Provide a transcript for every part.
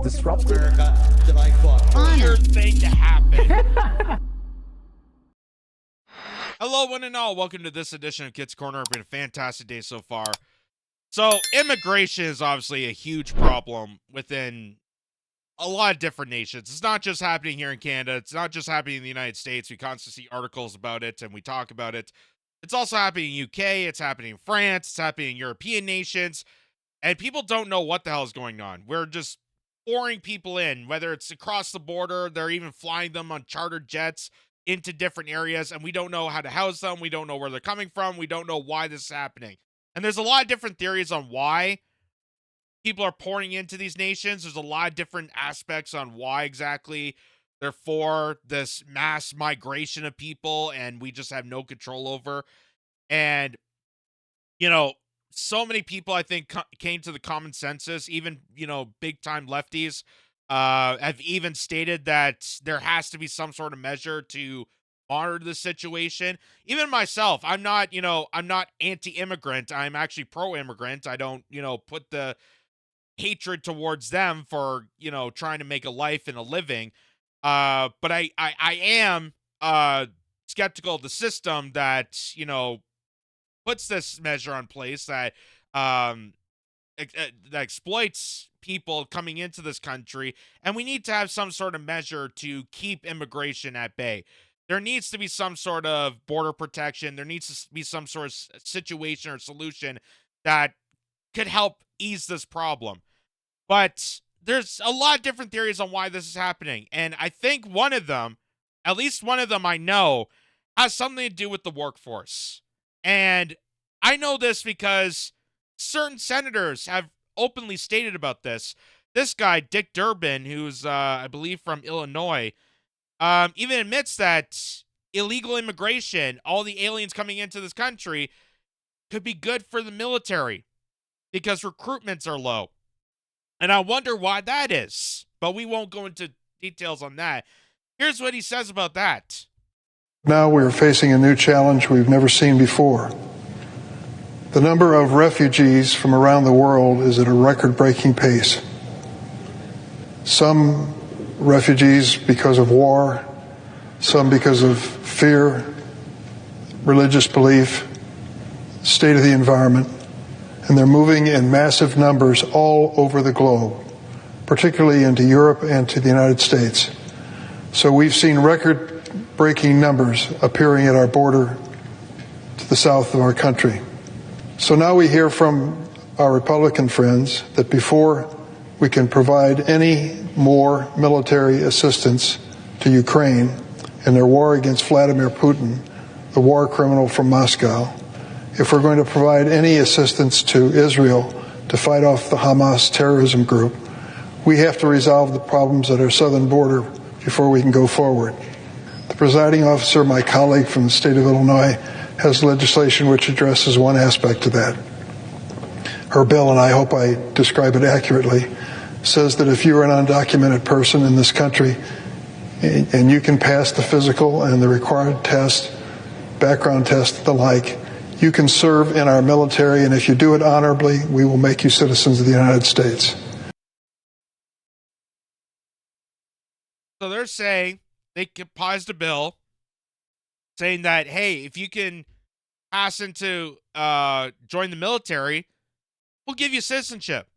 disrupted. America that I fought for. Weird thing to happen. Hello, one and all. Welcome to this edition of Kitz Corner. It's been a fantastic day so far. So, immigration is obviously a huge problem within a lot of different nations. It's not just happening here in Canada. It's not just happening in the United States. We constantly see articles about it and we talk about it. It's also happening in UK. It's happening in France. It's happening in European nations. And people don't know what the hell is going on. We're just pouring people in, whether it's across the border. They're even flying them on chartered jets into different areas, and we don't know how to house them. We don't know where they're coming from. We don't know why this is happening. And there's a lot of different theories on why people are pouring into these nations. There's a lot of different aspects on why exactly they're for this mass migration of people, and we just have no control over. And, you know, so many people, I think, came to the common census, even, big time lefties, have even stated that there has to be some sort of measure to monitor the situation. Even myself, I'm not anti-immigrant. I'm actually pro-immigrant. I don't, put the hatred towards them for, trying to make a life and a living. But I am skeptical of the system that, puts this measure on place that that exploits people coming into this country, and we need to have some sort of measure to keep immigration at bay. There needs to be some sort of border protection. There needs to be some sort of situation or solution that could help ease this problem. But there's a lot of different theories on why this is happening, and I think one of them, at least one of them I know, has something to do with the workforce. And I know this because certain senators have openly stated about this. This guy, Dick Durbin, who's, I believe, from Illinois, even admits that illegal immigration, all the aliens coming into this country, could be good for the military because recruitments are low. And I wonder why that is. But we won't go into details on that. Here's what he says about that. Now we are facing a new challenge we've never seen before. The number of refugees from around the world is at a record-breaking pace. Some refugees because of war, some because of fear, religious belief, state of the environment, and they're moving in massive numbers all over the globe, particularly into Europe and to the United States. So we've seen record-breaking numbers appearing at our border to the south of our country. So now we hear from our Republican friends that before we can provide any more military assistance to Ukraine in their war against Vladimir Putin, the war criminal from Moscow, if we're going to provide any assistance to Israel to fight off the Hamas terrorism group, we have to resolve the problems at our southern border before we can go forward. The presiding officer, my colleague from the state of Illinois, has legislation which addresses one aspect of that. Her bill, and I hope I describe it accurately, says that if you're an undocumented person in this country and you can pass the physical and the required test, background test, the like, you can serve in our military, and if you do it honorably, we will make you citizens of the United States. So they're saying they paused a bill saying that, hey, if you can pass into join the military, we'll give you citizenship.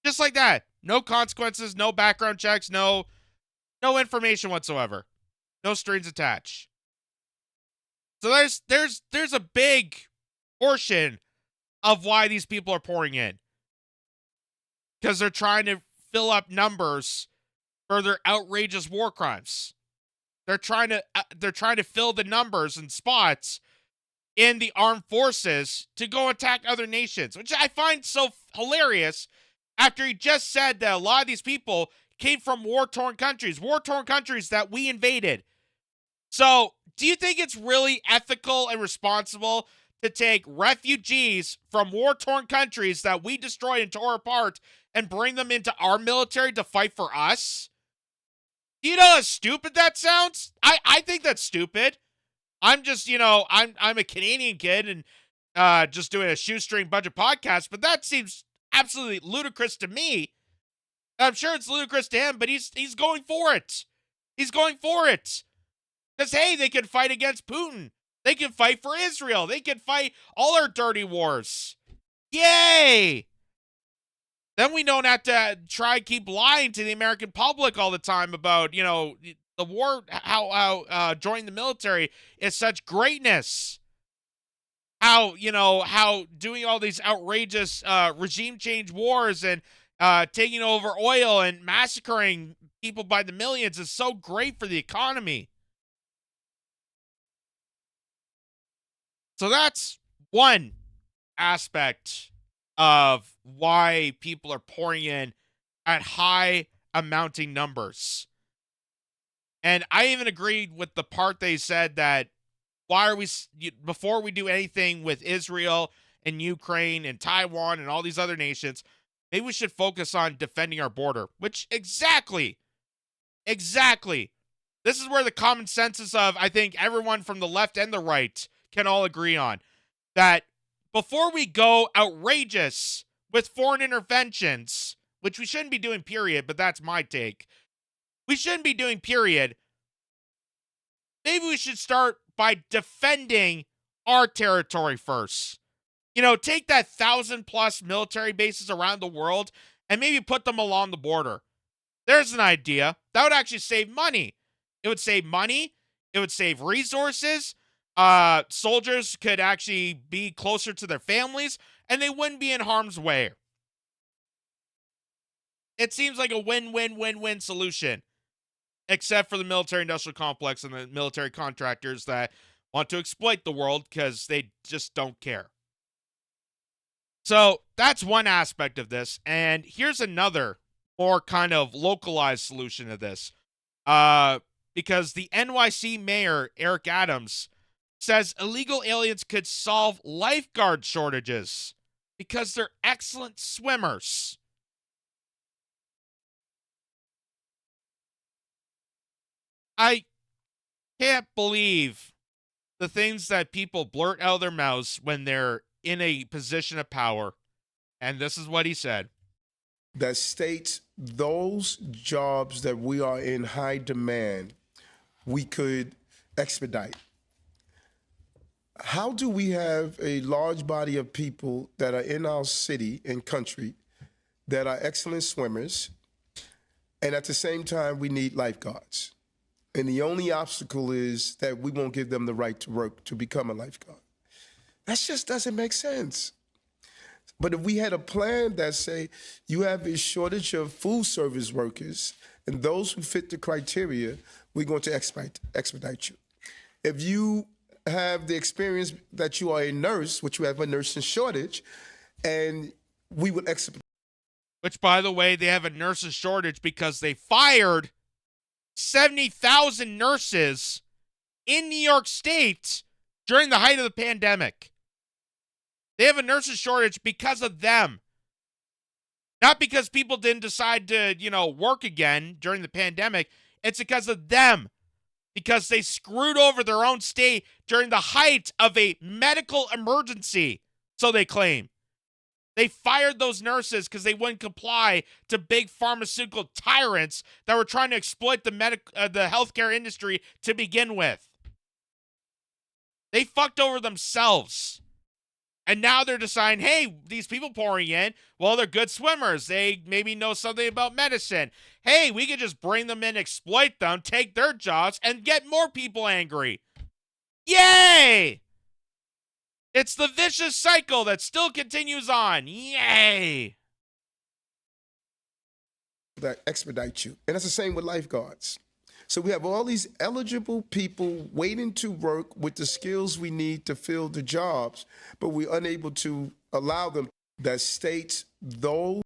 Just like that. No consequences, no background checks, no information whatsoever. No strings attached. So there's a big portion of why these people are pouring in. Because they're trying to fill up numbers for their outrageous war crimes. They're trying to fill the numbers and spots in the armed forces to go attack other nations, which I find so hilarious after he just said that a lot of these people came from war-torn countries that we invaded. So, do you think it's really ethical and responsible to take refugees from war-torn countries that we destroyed and tore apart and bring them into our military to fight for us? Do you know how stupid that sounds? I think that's stupid. I'm just, I'm a Canadian kid and just doing a shoestring budget podcast, but that seems absolutely ludicrous to me I'm sure it's ludicrous to him, but he's going for it. He's going for it. Because, hey, they can fight against Putin. They can fight for Israel. They can fight all our dirty wars. Yay! Then we don't have to try keep lying to the American public all the time about, the war, how joining the military is such greatness. How doing all these outrageous regime change wars and taking over oil and massacring people by the millions is so great for the economy. So that's one aspect of why people are pouring in at high amounting numbers. And I even agreed with the part they said that before we do anything with Israel and Ukraine and Taiwan and all these other nations, maybe we should focus on defending our border, which exactly. This is where the common census of, I think, everyone from the left and the right can all agree on. That before we go outrageous with foreign interventions, which we shouldn't be doing, period, but that's my take. We shouldn't be doing, period. Maybe we should start by defending our territory first. Take that 1,000+ military bases around the world and maybe put them along the border. There's an idea. That would actually save money. It would save money. It would save resources. Soldiers could actually be closer to their families, and they wouldn't be in harm's way. It seems like a win-win-win-win solution, except for the military-industrial complex and the military contractors that want to exploit the world because they just don't care. So that's one aspect of this, and here's another more kind of localized solution to this. Because the NYC mayor, Eric Adams, says illegal aliens could solve lifeguard shortages because they're excellent swimmers. I can't believe the things that people blurt out of their mouths when they're in a position of power. And this is what he said. That states those jobs that we are in high demand, we could expedite. How do we have a large body of people that are in our city and country that are excellent swimmers, and at the same time we need lifeguards? And the only obstacle is that we won't give them the right to work to become a lifeguard. That just doesn't make sense. But if we had a plan that say you have a shortage of food service workers and those who fit the criteria, we're going to expedite you. If you have the experience that you are a nurse, which you have a nursing shortage, and we would expedite. Which, by the way, they have a nurses shortage because they fired 70,000 nurses in New York State during the height of the pandemic. They have a nurses shortage because of them. Not because people didn't decide to, work again during the pandemic. It's because of them. Because they screwed over their own state during the height of a medical emergency, so they claim. They fired those nurses because they wouldn't comply to big pharmaceutical tyrants that were trying to exploit the healthcare industry to begin with. They fucked over themselves. And now they're deciding, hey, these people pouring in, well, they're good swimmers. They maybe know something about medicine. Hey, we could just bring them in, exploit them, take their jobs, and get more people angry. Yay! It's the vicious cycle that still continues on. Yay! That expedite you. And that's the same with lifeguards. So we have all these eligible people waiting to work with the skills we need to fill the jobs, but we're unable to allow them. That states those.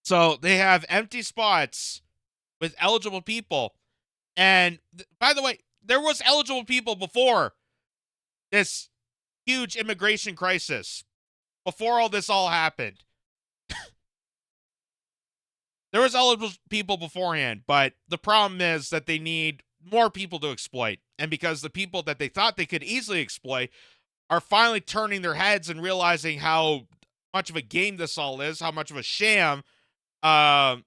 So they have empty spots with eligible people. And by the way, there was eligible people before this huge immigration crisis, before all this all happened. There was eligible people beforehand, but the problem is that they need more people to exploit. And because the people that they thought they could easily exploit are finally turning their heads and realizing how much of a game this all is, how much of a sham, how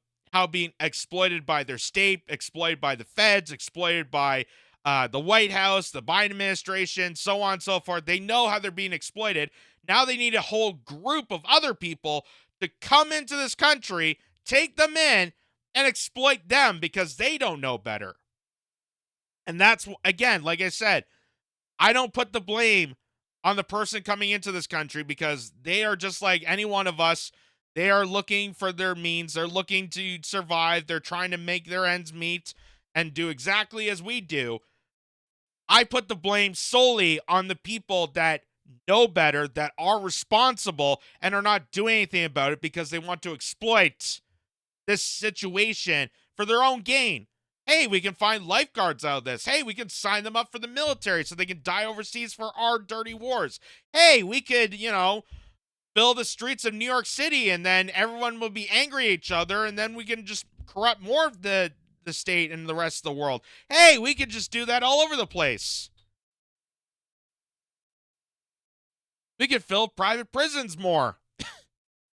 being exploited by their state, exploited by the feds, exploited by the White House, the Biden administration, so on and so forth. They know how they're being exploited. Now they need a whole group of other people to come into this country, take them in, and exploit them because they don't know better. And that's, again, like I said, I don't put the blame on the person coming into this country because they are just like any one of us. They are looking for their means. They're looking to survive. They're trying to make their ends meet and do exactly as we do. I put the blame solely on the people that know better, that are responsible, and are not doing anything about it because they want to exploit this situation for their own gain. Hey, we can find lifeguards out of this. Hey, we can sign them up for the military so they can die overseas for our dirty wars. Hey, we could, fill the streets of New York City and then everyone will be angry at each other and then we can just corrupt more of the state and the rest of the world. Hey, we could just do that all over the place. We could fill private prisons more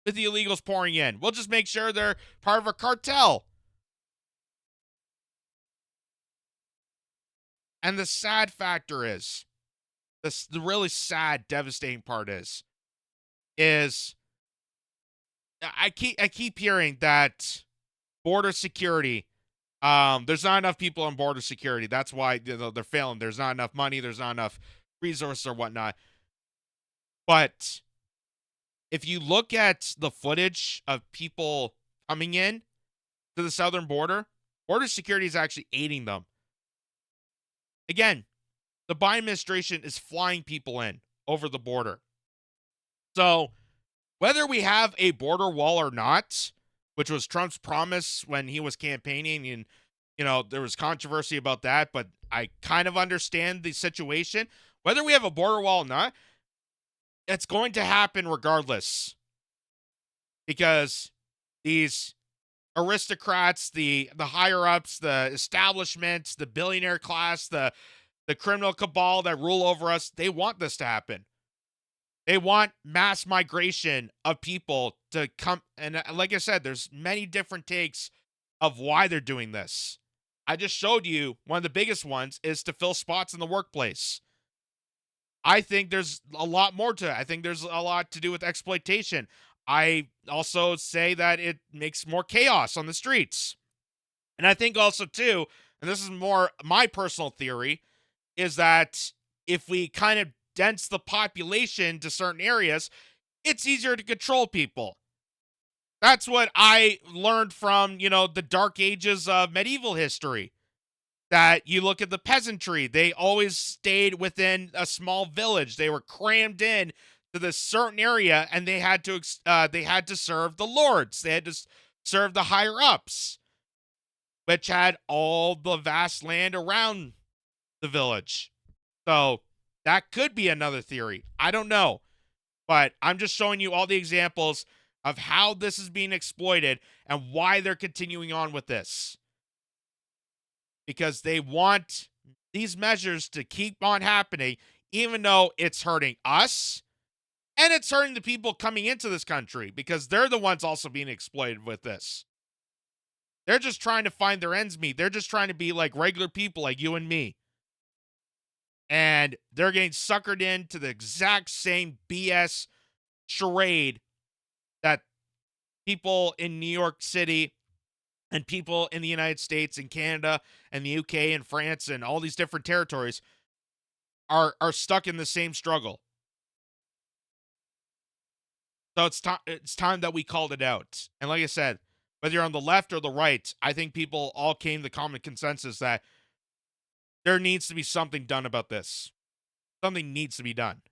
with the illegals pouring in. We'll just make sure they're part of a cartel. And the sad factor is, the really sad, devastating part is I keep hearing that border security, there's not enough people on border security. That's why they're failing. There's not enough money. There's not enough resources or whatnot. But if you look at the footage of people coming in to the southern border, border security is actually aiding them. Again, the Biden administration is flying people in over the border. So whether we have a border wall or not, which was Trump's promise when he was campaigning, and, there was controversy about that, but I kind of understand the situation. Whether we have a border wall or not, it's going to happen regardless. Because these aristocrats, the higher-ups, the establishments, the billionaire class, the criminal cabal that rule over us, they want this to happen. They want mass migration of people to come. And like I said, there's many different takes of why they're doing this. I just showed you one of the biggest ones is to fill spots in the workplace. I think there's a lot more to it. I think there's a lot to do with exploitation. I also say that it makes more chaos on the streets. And I think also, too, and this is more my personal theory, is that if we kind of dense the population to certain areas, it's easier to control people. That's what I learned from, the dark ages of medieval history. That you look at the peasantry, they always stayed within a small village. They were crammed in to this certain area, and they had to serve the lords. They had to serve the higher ups, which had all the vast land around the village. So that could be another theory. I don't know. But I'm just showing you all the examples of how this is being exploited and why they're continuing on with this. Because they want these measures to keep on happening, even though it's hurting us and it's hurting the people coming into this country because they're the ones also being exploited with this. They're just trying to find their ends meet. They're just trying to be like regular people like you and me. And they're getting suckered into the exact same BS charade that people in New York City and people in the United States and Canada and the UK and France and all these different territories are stuck in the same struggle. So it's time that we called it out. And like I said, whether you're on the left or the right, I think people all came to the common consensus that there needs to be something done about this. Something needs to be done.